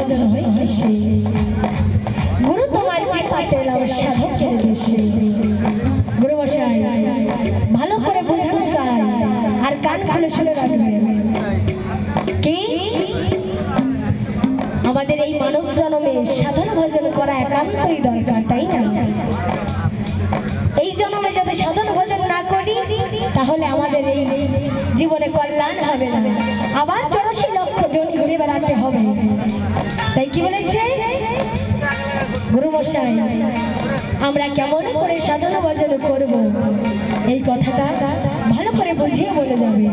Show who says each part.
Speaker 1: ভজন হয় কিসে, গুরু তোমার কৃপাতে লাও সাধকের দেশে। গুরু মশাই ভালো করে বোঝানো চাই, আর কান খুলে শুনে রাখবেন। কি আমাদের এই মানব জন্মে সাধন ভজন করা একান্তই দরকার, তাই না? এই জন্মে যদি সাধন ভজন না করি তাহলে আমাদের এই জীবনে কল্যাণ হবে না, আবার 84 লক্ষ জনি ঘুরে বেড়াতে হবে। তাই কি বলেছে গুরু মশাই, আমরা কেমন করে সাধন ভজন করব এই কথাটা ভালো করে বুঝিয়ে বলে যাবে।